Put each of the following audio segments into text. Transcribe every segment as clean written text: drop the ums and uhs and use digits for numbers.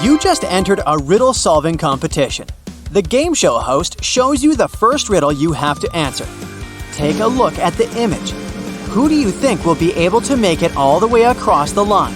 You just entered a riddle-solving competition. The game show host shows you the first riddle you have to answer. Take a look at the image. Who do you think will be able to make it all the way across the line?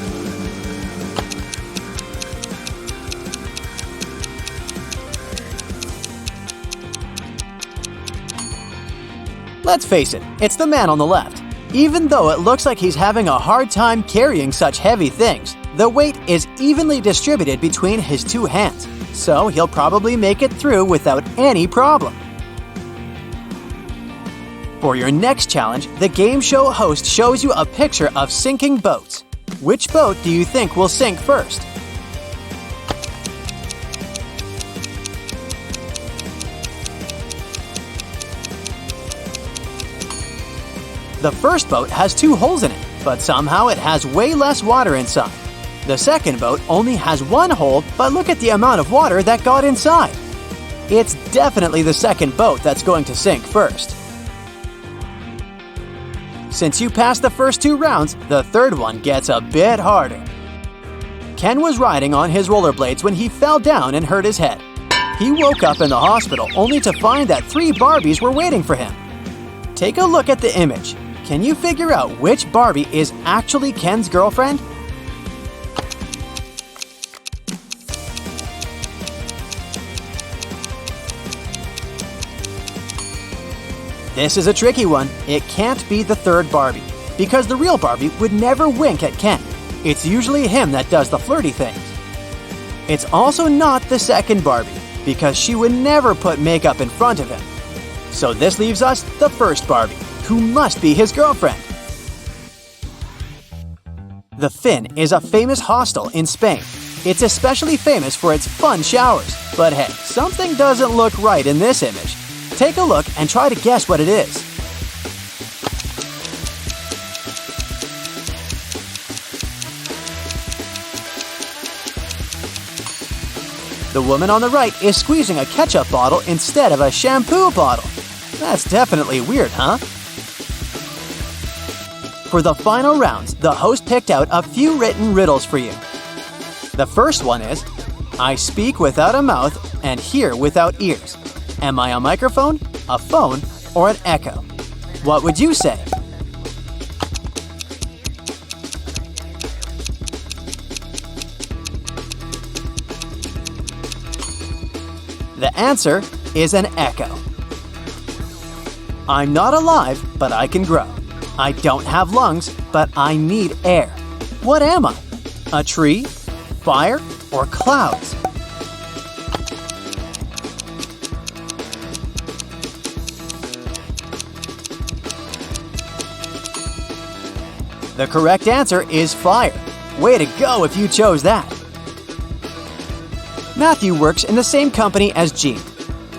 Let's face it, it's the man on the left. Even though it looks like he's having a hard time carrying such heavy things, the weight is evenly distributed between his two hands, so he'll probably make it through without any problem. For your next challenge, the game show host shows you a picture of sinking boats. Which boat do you think will sink first? The first boat has 2 holes in it, but somehow it has way less water inside. The second boat only has 1 hole, but look at the amount of water that got inside. It's definitely the second boat that's going to sink first. Since you passed the first 2 rounds, the third one gets a bit harder. Ken was riding on his rollerblades when he fell down and hurt his head. He woke up in the hospital only to find that 3 Barbies were waiting for him. Take a look at the image. Can you figure out which Barbie is actually Ken's girlfriend? This is a tricky one. It can't be the third Barbie, because the real Barbie would never wink at Ken. It's usually him that does the flirty things. It's also not the second Barbie, because she would never put makeup in front of him. So this leaves us the first Barbie, who must be his girlfriend. The Fin is a famous hostel in Spain. It's especially famous for its fun showers. But hey, something doesn't look right in this image. Take a look and try to guess what it is. The woman on the right is squeezing a ketchup bottle instead of a shampoo bottle. That's definitely weird, huh? For the final rounds, the host picked out a few written riddles for you. The first one is, I speak without a mouth and hear without ears. Am I a microphone, a phone, or an echo? What would you say? The answer is an echo. I'm not alive, but I can grow. I don't have lungs, but I need air. What am I? A tree, fire, or clouds? The correct answer is fire. Way to go if you chose that. Matthew works in the same company as Jean.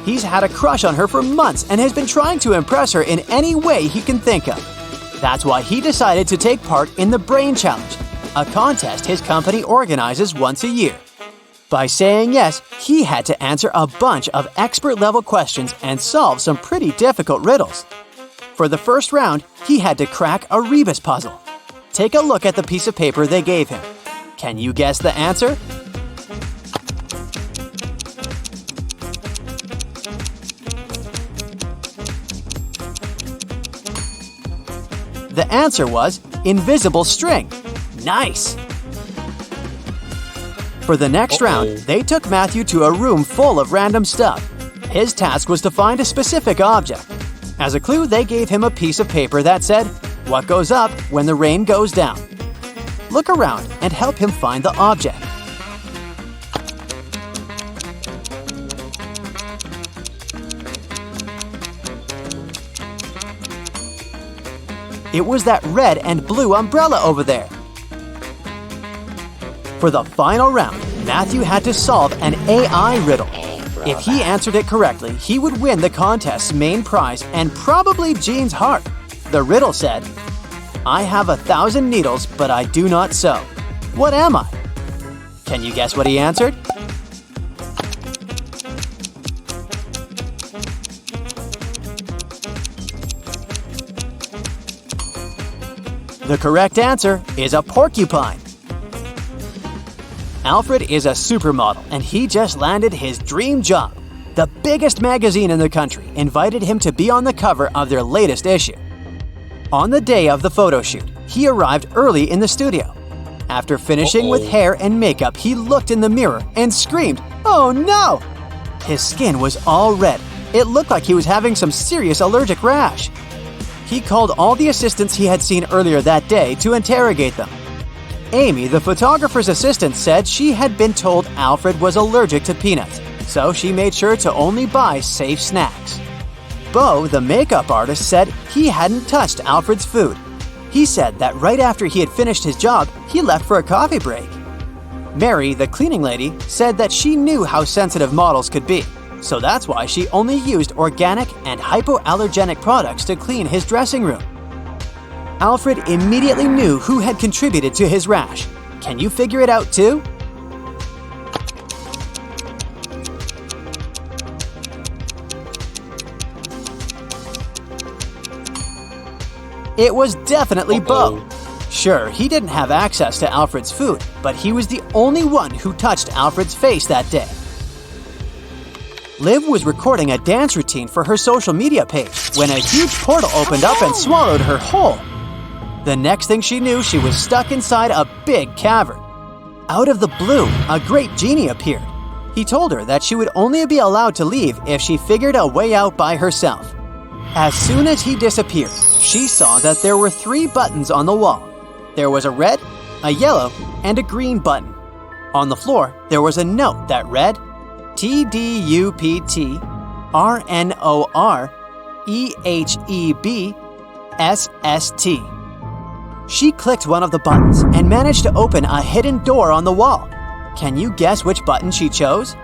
He's had a crush on her for months and has been trying to impress her in any way he can think of. That's why he decided to take part in the Brain Challenge, a contest his company organizes once a year. By saying yes, he had to answer a bunch of expert-level questions and solve some pretty difficult riddles. For the first round, he had to crack a rebus puzzle. Take a look at the piece of paper they gave him. Can you guess the answer? The answer was invisible string. Nice! For the next round, they took Matthew to a room full of random stuff. His task was to find a specific object. As a clue, they gave him a piece of paper that said, "What goes up when the rain goes down?" Look around and help him find the object. It was that red and blue umbrella over there. For the final round, Matthew had to solve an AI riddle. If he answered it correctly, he would win the contest's main prize and probably Jean's heart. The riddle said, I have 1,000 needles, but I do not sew. What am I? Can you guess what he answered? The correct answer is a porcupine. Alfred is a supermodel and he just landed his dream job. The biggest magazine in the country invited him to be on the cover of their latest issue. On the day of the photo shoot, he arrived early in the studio. After finishing with hair and makeup, he looked in the mirror and screamed, "Oh no!" His skin was all red. It looked like he was having some serious allergic rash. He called all the assistants he had seen earlier that day to interrogate them. Amy, the photographer's assistant, said she had been told Alfred was allergic to peanuts, so she made sure to only buy safe snacks. Bo, the makeup artist, said he hadn't touched Alfred's food. He said that right after he had finished his job, he left for a coffee break. Mary, the cleaning lady, said that she knew how sensitive models could be, so that's why she only used organic and hypoallergenic products to clean his dressing room. Alfred immediately knew who had contributed to his rash. Can you figure it out too? It was definitely Bo. Sure, he didn't have access to Alfred's food, but he was the only one who touched Alfred's face that day. Liv was recording a dance routine for her social media page when a huge portal opened up and swallowed her whole. The next thing she knew, she was stuck inside a big cavern. Out of the blue, a great genie appeared. He told her that she would only be allowed to leave if she figured a way out by herself. As soon as he disappeared, she saw that there were 3 buttons on the wall. There was a red, a yellow, and a green button. On the floor, there was a note that read, TDUPT RNOREHEBSST. She clicked one of the buttons and managed to open a hidden door on the wall. Can you guess which button she chose?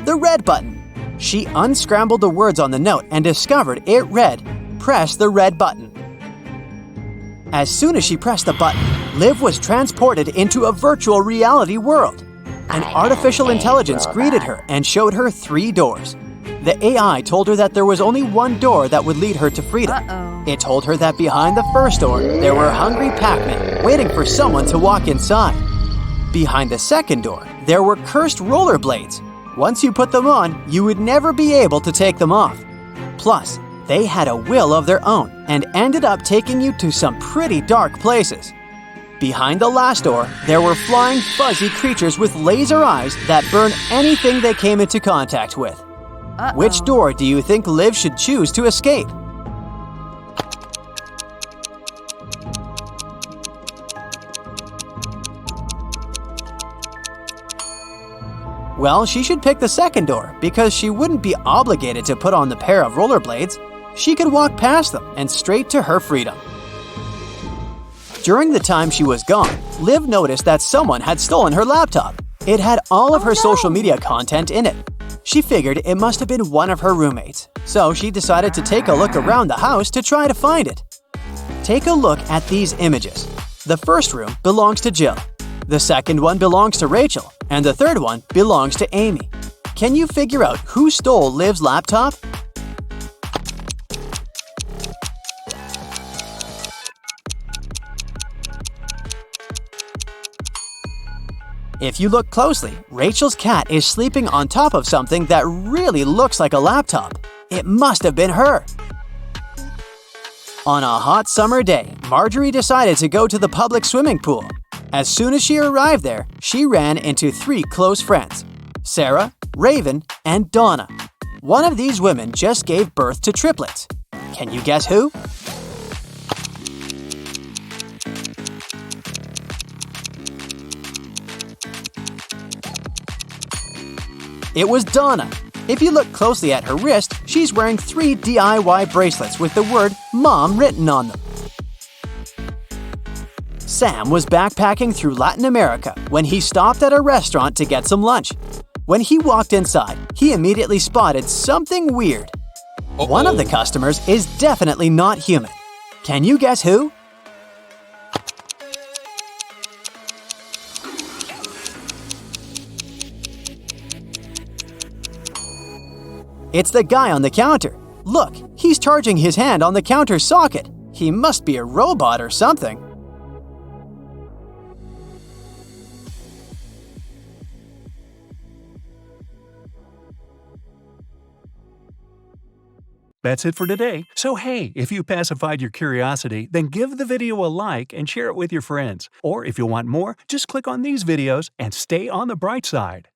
The red button. She unscrambled the words on the note and discovered it read, "Press the red button." As soon as she pressed the button, Liv was transported into a virtual reality world. An artificial intelligence greeted her and showed her 3 doors. The AI told her that there was only one door that would lead her to freedom. It told her that behind the first door, there were hungry Pac-Men waiting for someone to walk inside. Behind the second door, there were cursed rollerblades. Once you put them on, you would never be able to take them off. Plus, they had a will of their own and ended up taking you to some pretty dark places. Behind the last door, there were flying fuzzy creatures with laser eyes that burn anything they came into contact with. Which door do you think Liv should choose to escape? Well, she should pick the second door because she wouldn't be obligated to put on the pair of rollerblades. She could walk past them and straight to her freedom. During the time she was gone, Liv noticed that someone had stolen her laptop. It had all of her social media content in it. She figured it must have been one of her roommates, so she decided to take a look around the house to try to find it. Take a look at these images. The first room belongs to Jill. The second one belongs to Rachel, and the third one belongs to Amy. Can you figure out who stole Liv's laptop? If you look closely, Rachel's cat is sleeping on top of something that really looks like a laptop. It must have been her. On a hot summer day, Marjorie decided to go to the public swimming pool. As soon as she arrived there, she ran into 3 close friends, Sarah, Raven, and Donna. One of these women just gave birth to triplets. Can you guess who? It was Donna. If you look closely at her wrist, she's wearing 3 DIY bracelets with the word Mom written on them. Sam was backpacking through Latin America when he stopped at a restaurant to get some lunch. When he walked inside, he immediately spotted something weird. One of the customers is definitely not human. Can you guess who? It's the guy on the counter. Look, he's charging his hand on the counter socket. He must be a robot or something. That's it for today. So hey, if you pacified your curiosity, then give the video a like and share it with your friends. Or if you want more, just click on these videos and stay on the bright side.